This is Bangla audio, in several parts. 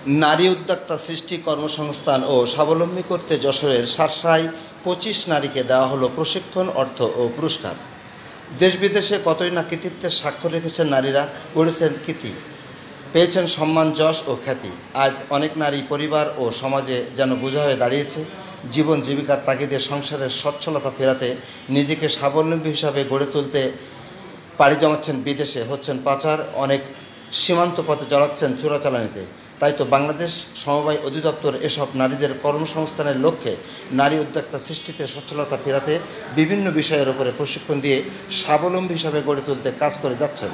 নারী উদ্যোক্তা সৃষ্টি, কর্মসংস্থান ও স্বাবলম্বী করতে যশোরের শার্শায় 25 নারীকে দেওয়া হলো প্রশিক্ষণ, অর্থ ও পুরস্কার। দেশ বিদেশে কতই না কৃতিত্বের স্বাক্ষর রেখেছেন নারীরা, গড়েছেন কীর্তি, পেয়েছেন সম্মান, যশ ও খ্যাতি। আজ অনেক নারী পরিবার ও সমাজে যেন বোঝা হয়ে দাঁড়িয়েছে। জীবন জীবিকার তাগিদে সংসারের সচ্ছলতা ফেরাতে, নিজেকে স্বাবলম্বী হিসাবে গড়ে তুলতে পাড়ি জমাচ্ছেন বিদেশে, হচ্ছেন পাচার, অনেক সীমান্ত পথে জড়াচ্ছেন চোরাচালানিতে। তাই তো বাংলাদেশ সমবায় অধিদপ্তর এসব নারীদের কর্মসংস্থানের লক্ষ্যে নারী উদ্যোক্তা সৃষ্টিতে, সচ্ছলতা ফেরাতে বিভিন্ন বিষয়ের উপরে প্রশিক্ষণ দিয়ে স্বাবলম্বী হিসাবে গড়ে তুলতে কাজ করে যাচ্ছেন।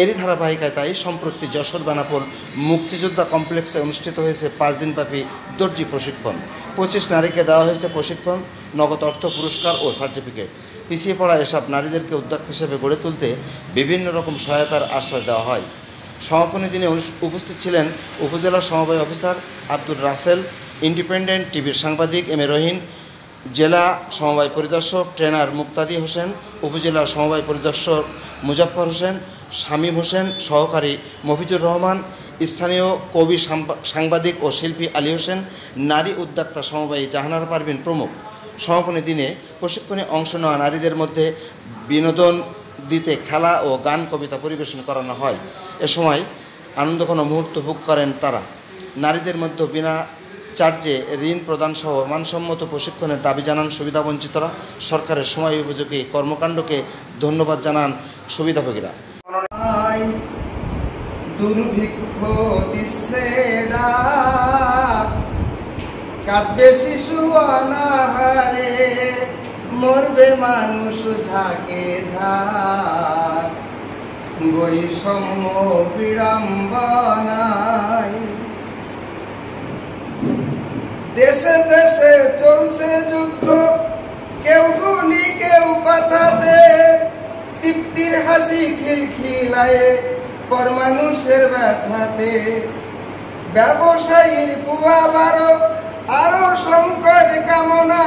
এরই ধারাবাহিকায় তাই সম্প্রতি যশোর বেনাপোল মুক্তিযোদ্ধা কমপ্লেক্সে অনুষ্ঠিত হয়েছে 5 দিনব্যাপী দর্জি প্রশিক্ষণ। 25 নারীকে দেওয়া হয়েছে প্রশিক্ষণ, নগদ অর্থ, পুরস্কার ও সার্টিফিকেট। পিছিয়ে পড়া এসব নারীদেরকে উদ্যোক্তা হিসেবে গড়ে তুলতে বিভিন্ন রকম সহায়তার আশ্বাস দেওয়া হয়। সমাপনী দিনে উপস্থিত ছিলেন উপজেলা সমবায় অফিসার আব্দুর রাসেল, ইন্ডিপেন্ডেন্ট টিভির সাংবাদিক এম এ রহিন, জেলা সমবায় পরিদর্শক ট্রেনার মুক্তাদি হোসেন, উপজেলা সমবায় পরিদর্শক মুজাফফর হোসেন, শামীম হোসেন, সহকারী মফিজুর রহমান, স্থানীয় কবি, সাংবাদিক ও শিল্পী আলী হোসেন, নারী উদ্যোক্তা সমবায়ী জাহানারা পারভিন প্রমুখ। সমাপনী দিনে প্রশিক্ষণে অংশ নেওয়া নারীদের মধ্যে বিনোদন দিতে খেলা ও গান, কবিতা পরিবেশন করানো হয়। এ সময় আনন্দঘন মুহূর্ত ভোগ করেন তারা। নারীদের মধ্যে বিনা চার্জে ঋণ প্রদানসহ মানসম্মত প্রশিক্ষণের দাবি জানান সুবিধাবঞ্চিতরা। সরকারের সময় উপযোগী কর্মকাণ্ডকে ধন্যবাদ জানান সুবিধাভোগীরা। দুর্ভিক্ষ দিচ্ছে ডাক, কাঁদবে শিশু অনাহারে, মরবে মানুষ ঝাঁকে ঝাঁক, বৈষম্য বিড়ম্বনায়। দেশে দেশে চলছে যুদ্ধ, কেউ গুলি কেউ কথাতে, তৃপ্তির হাসি খিলখিলায়ে পর মানুষের ব্যথাতে। ব্যবসায়ীর কুয়াবারো আরো সংকট কামনা,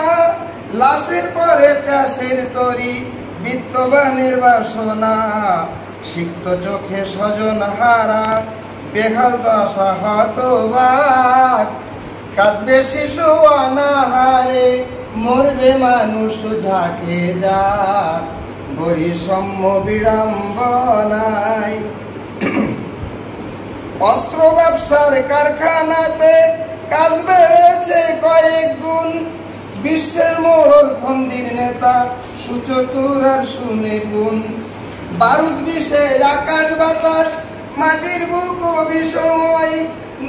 লাশের পরে চাষের তরি, বিত্তবানের বাসনা। সিক্ত চোখে স্বজন হারা, বেহাল দশা হতবাক, কাঁদবে শিশু অনাহারে, মরবে মানুষ ঝাঁকে যাক, বৈষম্য বিড়ম্বনায়। অস্ত্র ব্যবসার কারখানাতে কাজ বেড়েছে কয়েক গুণ, বিশ্বের মোড়ল ফন্দির নেতা সুচতুর আর শুনে গুণ। বারুদ বিষে আকাশ বাতাস, মাটির বুক বিষময়,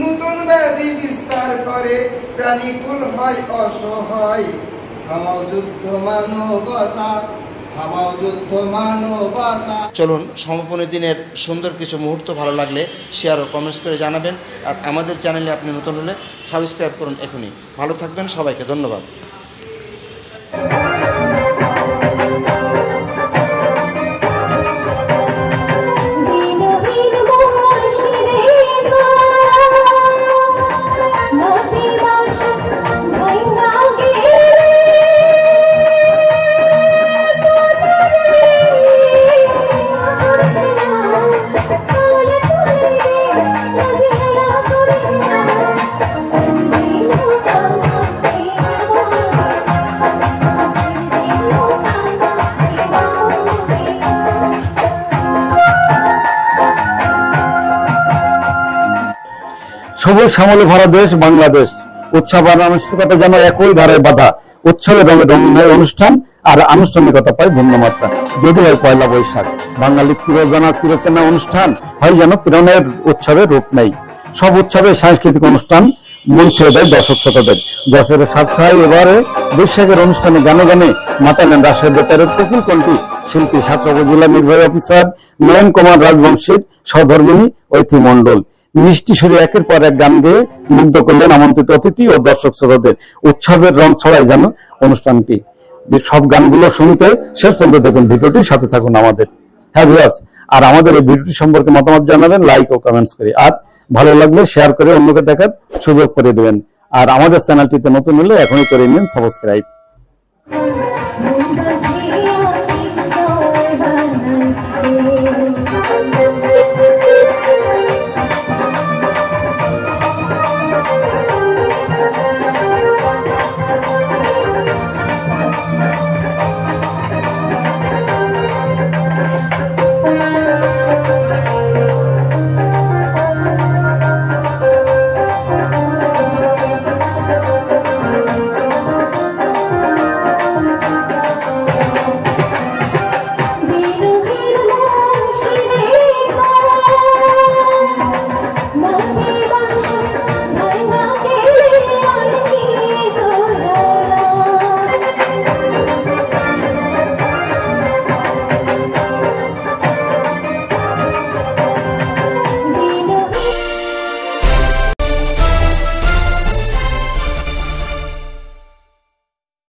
নতুন ব্যাধি বিস্তার করে, প্রাণীকুল হয় অসহায়। থামাও যুদ্ধ মানবতা, থামাও যুদ্ধ মানবতা। চলুন সমাপনী দিনের সুন্দর কিছু মুহূর্ত ভালো লাগলে শেয়ার ও কমেন্টস করে জানাবেন। আর আমাদের চ্যানেলে আপনি নতুন হলে সাবস্ক্রাইব করুন এখনই। ভালো থাকবেন, সবাইকে ধন্যবাদ। সবুজ শ্যামলে ভরা দেশ বাংলাদেশ, উৎসব আর আনুষ্ঠানিকতা যেন একই ধারায় বাঁধা। উৎসবে রঙে রঙিন হয় অনুষ্ঠান, আর আনুষ্ঠানিকতা পায় ভিন্ন মাত্রা। যদি হয় পয়লা বৈশাখ, বাঙালির চিরজানা চিরচেনা অনুষ্ঠান, হয় যেন প্রেরণের উৎসবের রূপ নেই। সব উৎসবে সাংস্কৃতিক অনুষ্ঠান মন ছেড়ে দেয় দর্শক শ্রোতাদের। যশোরের সাতসায় এবারে বৈশাখের অনুষ্ঠানে গানে গানে মাতালেন রাজশাহীর বেতারের প্রফুল কণ্ঠী শিল্পী, সাতরা উপজেলা নির্বাহী অফিসার নয়ন কুমার রাজবংশীর সহধর্মিণী ঐথী মণ্ডল। মিষ্টি সুরে একের পর এক গান গেয়ে মুগ্ধ করলেন আমন্ত্রিত অতিথি ও দর্শক শ্রোতাদের। উৎসবের রং ছড়ায় যেন অনুষ্ঠানটি। সব গানগুলো শুনতে শেষ পর্যন্ত দেখুন ভিডিওটির সাথে থাকুন আমাদের। হ্যাঁ ভিউয়ার্স, আর আমাদের এই ভিডিওটি সম্পর্কে মতামত জানাবেন লাইক ও কমেন্টস করে, আর ভালো লাগলে শেয়ার করে অন্যকে দেখার সুযোগ করে দেবেন। আর আমাদের চ্যানেলটিতে নতুন হলে এখনই করে নিন সাবস্ক্রাইব।